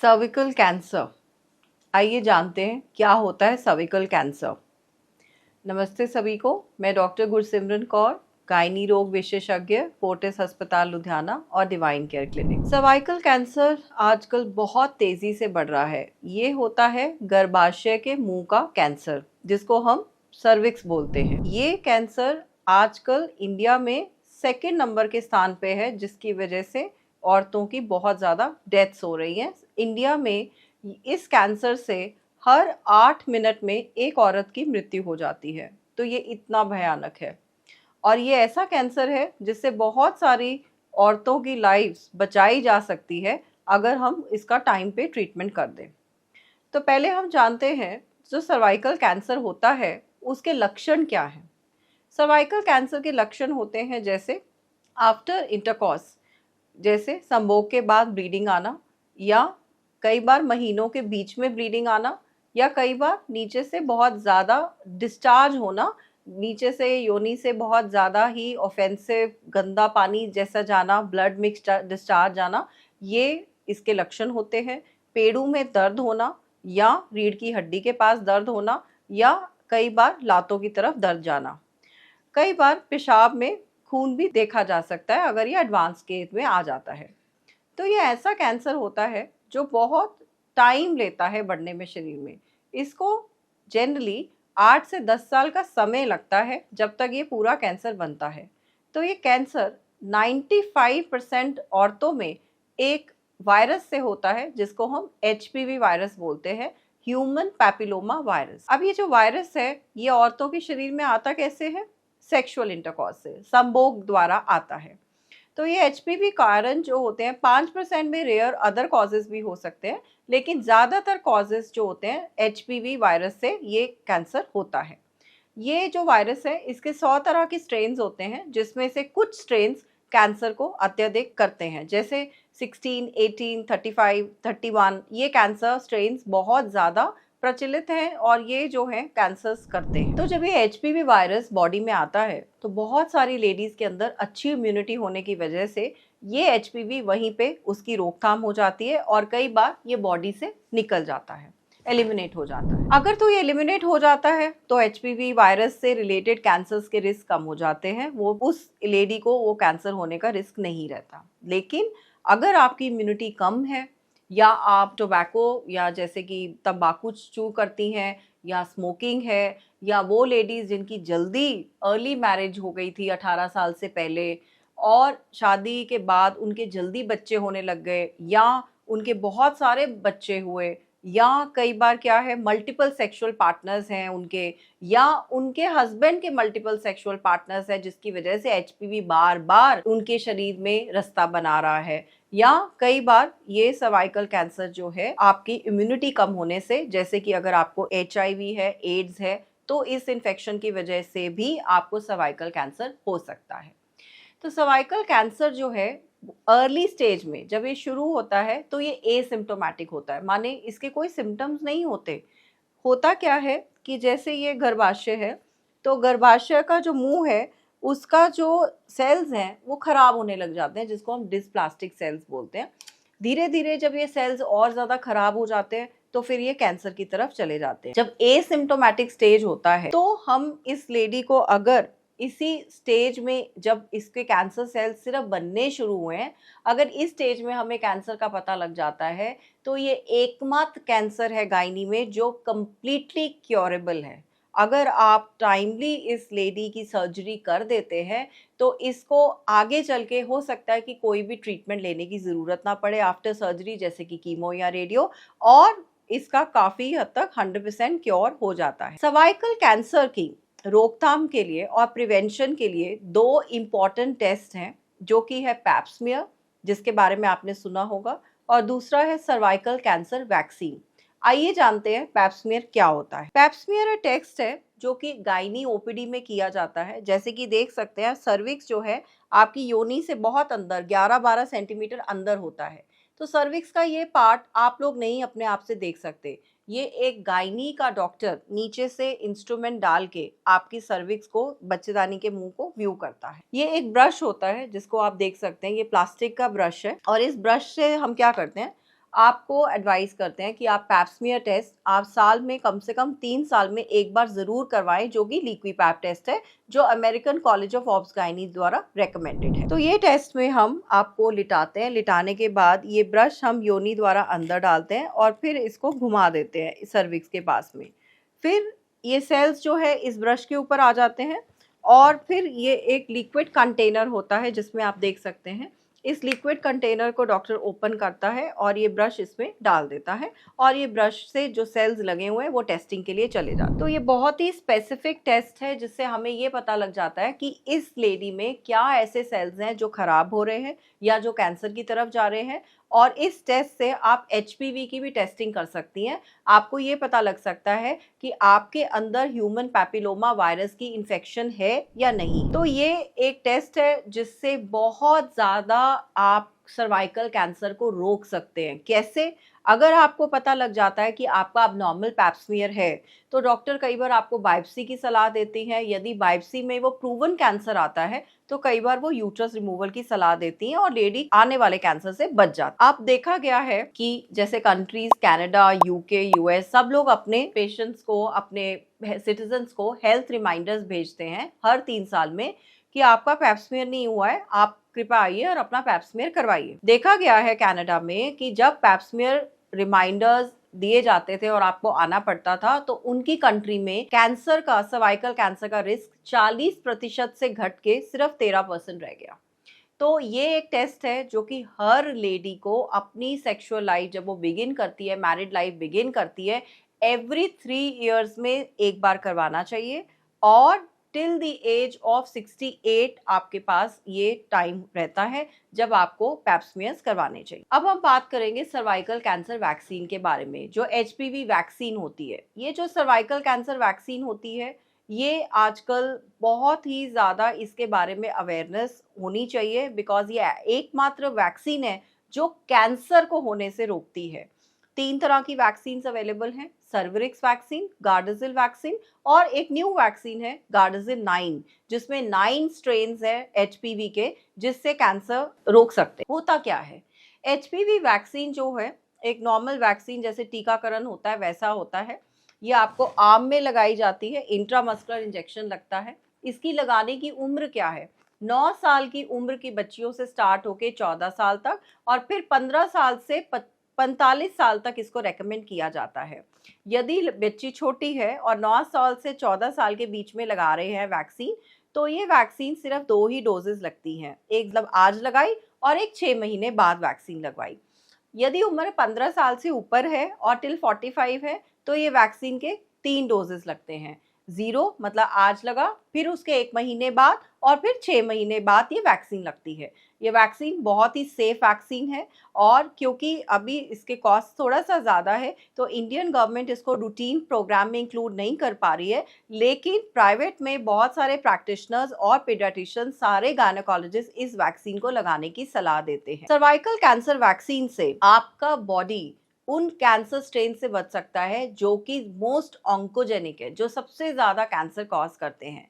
Cervical cancer. आइए जानते हैं क्या होता है सर्विकल कैंसर। नमस्ते सभी को, मैं डॉक्टर गुरसिमरन कौर, गायनी रोग विशेषज्ञ, फोर्टिस अस्पताल लुधियाना और divine care clinic. Cervical cancer आजकल बहुत तेजी से बढ़ रहा है। ये होता है गर्भाशय के मुंह का कैंसर, जिसको हम सर्विक्स बोलते हैं। ये कैंसर आजकल इंडिया में सेकंड नंबर के स्थान पे है, जिसकी वजह से औरतों की बहुत ज़्यादा डेथ्स हो रही हैं। इंडिया में इस कैंसर से हर 8 मिनट में एक औरत की मृत्यु हो जाती है। तो ये इतना भयानक है और ये ऐसा कैंसर है जिससे बहुत सारी औरतों की लाइफ्स बचाई जा सकती है अगर हम इसका टाइम पे ट्रीटमेंट कर दें। तो पहले हम जानते हैं जो सर्वाइकल कैंसर होता है उसके लक्षण क्या हैं। सर्वाइकल कैंसर के लक्षण होते हैं जैसे आफ्टर इंटरकॉर्स, जैसे संभोग के बाद ब्लीडिंग आना, या कई बार महीनों के बीच में ब्लीडिंग आना, या कई बार नीचे से बहुत ज़्यादा डिस्चार्ज होना, नीचे से योनि से बहुत ज़्यादा ही ऑफेंसिव गंदा पानी जैसा जाना, ब्लड मिक्स डिस्चार्ज आना, ये इसके लक्षण होते हैं। पेड़ों में दर्द होना या रीढ़ की हड्डी के पास दर्द होना, या कई बार लातों की तरफ दर्द जाना। कई बार पेशाब में खून भी देखा जा सकता है अगर ये एडवांस स्टेज में आ जाता है। तो ये ऐसा कैंसर होता है जो बहुत टाइम लेता है बढ़ने में शरीर में। इसको जनरली 8 से 10 साल का समय लगता है जब तक ये पूरा कैंसर बनता है। तो ये कैंसर 95% औरतों में एक वायरस से होता है जिसको हम HPV वायरस बोलते हैं, ह्यूमन पैपिलोमा वायरस। अब ये जो वायरस है ये औरतों के शरीर में आता कैसे है? सेक्सुअल इंटरकॉर्स से, संभोग द्वारा आता है। तो ये HPV कारण जो होते हैं 5% में रेयर अदर कॉजेज भी हो सकते हैं, लेकिन ज़्यादातर कॉजेज जो होते हैं HPV वायरस से ये कैंसर होता है। ये जो वायरस है इसके 100 तरह के स्ट्रेन्स होते हैं, जिसमें से कुछ स्ट्रेन्स कैंसर को अत्यधिक करते हैं, जैसे 16, 18, 35, 31। ये कैंसर स्ट्रेन्स बहुत ज़्यादा प्रचलित हैं और ये जो है कैंसर्स करते हैं। तो जब ये HPV वायरस बॉडी में आता है तो बहुत सारी लेडीज़ के अंदर अच्छी इम्यूनिटी होने की वजह से ये HPV वहीं पे उसकी रोकथाम हो जाती है और कई बार ये बॉडी से निकल जाता है, एलिमिनेट हो जाता है। अगर तो ये एलिमिनेट हो जाता है तो HPV वायरस से रिलेटेड कैंसर्स के रिस्क कम हो जाते हैं, वो उस लेडी को वो कैंसर होने का रिस्क नहीं रहता। लेकिन अगर आपकी इम्यूनिटी कम है, या आप टोबैको या जैसे कि तंबाकू चू करती हैं, या स्मोकिंग है, या वो लेडीज़ जिनकी जल्दी अर्ली मैरिज हो गई थी 18 साल से पहले और शादी के बाद उनके जल्दी बच्चे होने लग गए, या उनके बहुत सारे बच्चे हुए, या कई बार क्या है मल्टीपल सेक्सुअल पार्टनर्स हैं उनके, या उनके हस्बैंड के मल्टीपल सेक्सुअल पार्टनर्स हैं जिसकी वजह से HPV बार बार उनके शरीर में रास्ता बना रहा है, या कई बार ये सर्वाइकल कैंसर जो है आपकी इम्यूनिटी कम होने से, जैसे कि अगर आपको HIV है, एड्स है, तो इस इन्फेक्शन की वजह से भी आपको सर्वाइकल कैंसर हो सकता है। तो सर्वाइकल कैंसर जो है अर्ली स्टेज में जब ये शुरू होता है तो ये एसिम्प्टोमेटिक होता है, माने इसके कोई सिम्टम्स नहीं होते। होता क्या है कि जैसे ये गर्भाशय है, तो गर्भाशय का जो मुंह है उसका जो सेल्स हैं वो खराब होने लग जाते हैं, जिसको हम डिस्प्लास्टिक सेल्स बोलते हैं। धीरे धीरे जब ये सेल्स और ज़्यादा खराब हो जाते हैं तो फिर ये कैंसर की तरफ चले जाते हैं। जब एसिम्प्टोमेटिक स्टेज होता है तो हम इस लेडी को अगर इसी स्टेज में, जब इसके कैंसर सेल्स सिर्फ बनने शुरू हुए हैं, अगर इस स्टेज में हमें कैंसर का पता लग जाता है तो ये एकमात्र कैंसर है गायनी में जो कम्प्लीटली क्योरेबल है। अगर आप टाइमली इस लेडी की सर्जरी कर देते हैं तो इसको आगे चल के हो सकता है कि कोई भी ट्रीटमेंट लेने की ज़रूरत ना पड़े आफ्टर सर्जरी, जैसे कि कीमो या रेडियो, और इसका काफ़ी हद तक 100% क्योर हो जाता है। सर्वाइकल कैंसर की रोकथाम के लिए और प्रिवेंशन के लिए 2 इम्पॉर्टेंट टेस्ट हैं, जो कि है पैप स्मीयर, जिसके बारे में आपने सुना होगा, और दूसरा है सर्वाइकल कैंसर वैक्सीन। आइए जानते हैं पैप स्मीयर क्या होता है। पैप स्मीयर एक टेस्ट है जो कि गायनी OPD में किया जाता है। जैसे कि देख सकते हैं सर्विक्स जो है आपकी योनि से बहुत अंदर 11-12 सेंटीमीटर अंदर होता है। तो सर्विक्स का ये पार्ट आप लोग नहीं अपने आप से देख सकते, ये एक गायनी का डॉक्टर नीचे से इंस्ट्रूमेंट डाल के आपकी सर्विक्स को, बच्चेदानी के मुंह को व्यू करता है। ये एक ब्रश होता है जिसको आप देख सकते हैं, ये प्लास्टिक का ब्रश है, और इस ब्रश से हम क्या करते हैं, आपको एडवाइस करते हैं कि आप पैप्समियर टेस्ट आप साल में कम से कम 3 साल में एक बार ज़रूर करवाएं, जो कि लिक्विपैप टेस्ट है, जो अमेरिकन कॉलेज ऑफ ऑब्स-गायनी द्वारा रेकमेंडेड है। तो ये टेस्ट में हम आपको लिटाते हैं, लिटाने के बाद ये ब्रश हम योनि द्वारा अंदर डालते हैं और फिर इसको घुमा देते हैं सर्विक्स के पास में। फिर ये सेल्स जो है इस ब्रश के ऊपर आ जाते हैं और फिर ये एक लिक्विड कंटेनर होता है जिसमें आप देख सकते हैं, इस लिक्विड कंटेनर को डॉक्टर ओपन करता है और ये ब्रश इसमें डाल देता है और ये ब्रश से जो सेल्स लगे हुए हैं वो टेस्टिंग के लिए चले जाते हैं। तो ये बहुत ही स्पेसिफिक टेस्ट है जिससे हमें ये पता लग जाता है कि इस लेडी में क्या ऐसे सेल्स हैं जो खराब हो रहे हैं या जो कैंसर की तरफ जा रहे हैं। और इस टेस्ट से आप HPV की भी टेस्टिंग कर सकती हैं। आपको ये पता लग सकता है कि आपके अंदर ह्यूमन पैपिलोमा वायरस की इन्फेक्शन है या नहीं। तो ये एक टेस्ट है जिससे बहुत ज़्यादा आप सर्वाइकल कैंसर को रोक सकते हैं। कैसे? अगर आपको पता लग जाता है कि आपका अबनॉर्मल पैप्समियर है तो डॉक्टर कई बार आपको बायोप्सी की सलाह देती हैं। यदि बायोप्सी में वो प्रूवन कैंसर आता है तो कई बार वो यूट्रस रिमूवल की सलाह देती हैं और लेडी आने वाले कैंसर से बच जाती है। अब देखा गया है कि जैसे कंट्रीज कनाडा, UK, US सब लोग अपने पेशेंट्स को, अपने सिटीजन्स को हेल्थ रिमाइंडर्स भेजते हैं हर 3 साल में कि आपका पैप्समियर नहीं हुआ है, आप कृपया आइए और अपना पैप्समियर करवाइए। देखा गया है कनाडा में कि जब पैप्समियर रिमाइंडर्स दिए जाते थे और आपको आना पड़ता था तो उनकी कंट्री में कैंसर का, सर्वाइकल कैंसर का रिस्क 40% से घट के सिर्फ 13% रह गया। तो ये एक टेस्ट है जो कि हर लेडी को अपनी सेक्सुअल लाइफ जब वो बिगिन करती है, मैरिड लाइफ बिगिन करती है, एवरी 3 इयर्स में एक बार करवाना चाहिए और टिल द एज ऑफ 68 आपके पास ये टाइम रहता है जब आपको पैप्समियर्स करवाने चाहिए। अब हम बात करेंगे सर्वाइकल कैंसर वैक्सीन के बारे में, जो HPV वैक्सीन होती है। ये जो सर्वाइकल कैंसर वैक्सीन होती है ये आजकल बहुत ही ज़्यादा इसके बारे में अवेयरनेस होनी चाहिए, बिकॉज ये एकमात्र वैक्सीन है जो कैंसर को होने से रोकती है। 3 तरह की वैक्सीन अवेलेबल हैं, सर्वरिक्स वैक्सीन, गार्डासिल वैक्सीन और एक न्यू वैक्सीन है गार्डासिल 9, जिसमें 9 स्ट्रेन्स है HPV के जिससे कैंसर रोक सकते हैं। होता क्या है? HPV वैक्सीन जो है एक नॉर्मल वैक्सीन जैसे टीकाकरण होता है वैसा होता है। ये आपको आर्म में लगाई जाती है, इंट्रामस्कुलर इंजेक्शन लगता है। इसकी लगाने की उम्र क्या है? 9 साल की उम्र की बच्चियों से स्टार्ट होके 14 साल तक और फिर 15 साल से 45 साल तक इसको रेकमेंड किया जाता है। यदि बच्ची छोटी है और 9 साल से 14 साल के बीच में लगा रहे हैं वैक्सीन, तो ये वैक्सीन सिर्फ 2 ही डोजेस लगती हैं। एक मतलब आज लगाई और एक 6 महीने बाद वैक्सीन लगवाई। यदि उम्र 15 साल से ऊपर है और टिल 45 है तो ये वैक्सीन के 3 डोजेस लगते हैं। 0 मतलब आज लगा, फिर उसके 1 महीने बाद और फिर 6 महीने बाद ये वैक्सीन लगती है। ये वैक्सीन बहुत ही सेफ वैक्सीन है और क्योंकि अभी इसके कॉस्ट थोड़ा सा ज़्यादा है तो इंडियन गवर्नमेंट इसको रूटीन प्रोग्राम में इंक्लूड नहीं कर पा रही है, लेकिन प्राइवेट में बहुत सारे प्रैक्टिशनर्स और पीडियाट्रिशियन, सारे गायनेकोलॉजिस्ट इस वैक्सीन को लगाने की सलाह देते हैं। सर्वाइकल कैंसर वैक्सीन से आपका बॉडी उन कैंसर स्ट्रेन से बच सकता है जो कि मोस्ट ऑन्कोजेनिक है, जो सबसे ज़्यादा कैंसर कॉज करते हैं।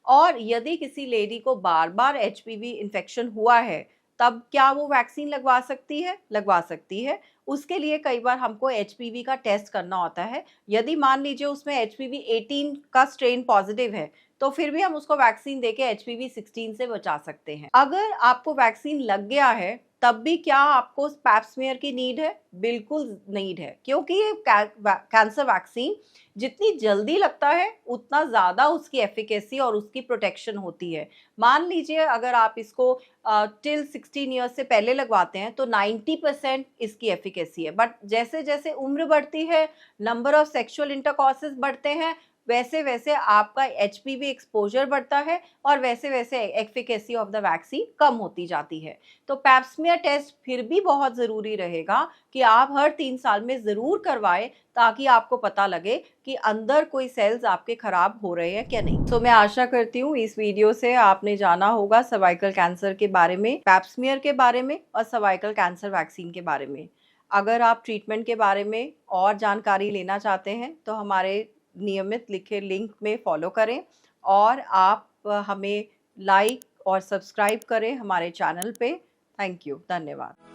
और यदि किसी लेडी को बार बार HPV इन्फेक्शन हुआ है तब क्या वो वैक्सीन लगवा सकती है? लगवा सकती है। उसके लिए कई बार हमको HPV का टेस्ट करना होता है। यदि मान लीजिए उसमें HPV 18 का स्ट्रेन पॉजिटिव है तो फिर भी हम उसको वैक्सीन देके HPV 16 से बचा सकते हैं। अगर आपको वैक्सीन लग गया है तब भी क्या आपको पैप्समियर की नीड है? बिल्कुल नीड है, क्योंकि ये कैंसर वैक्सीन जितनी जल्दी लगता है उतना ज़्यादा उसकी एफिकेसी और उसकी प्रोटेक्शन होती है। मान लीजिए अगर आप इसको टिल 16 ईयर्स से पहले लगवाते हैं तो 90% इसकी एफिकेसी है, बट जैसे जैसे उम्र बढ़ती है, नंबर ऑफ सेक्सुअल इंटरकॉर्सेस बढ़ते हैं, वैसे वैसे आपका HPV एक्सपोजर बढ़ता है और वैसे वैसे एफिकेसी ऑफ द वैक्सीन कम होती जाती है। तो पैप्समियर टेस्ट फिर भी बहुत ज़रूरी रहेगा कि आप हर 3 साल में ज़रूर करवाएं ताकि आपको पता लगे कि अंदर कोई सेल्स आपके खराब हो रहे हैं क्या नहीं। तो मैं आशा करती हूँ इस वीडियो से आपने जाना होगा सर्वाइकल कैंसर के बारे में, पैप्समियर के बारे में और सर्वाइकल कैंसर वैक्सीन के बारे में। अगर आप ट्रीटमेंट के बारे में और जानकारी लेना चाहते हैं तो हमारे नियमित लिखे लिंक में फॉलो करें और आप हमें लाइक और सब्सक्राइब करें हमारे चैनल पे। थैंक यू, धन्यवाद।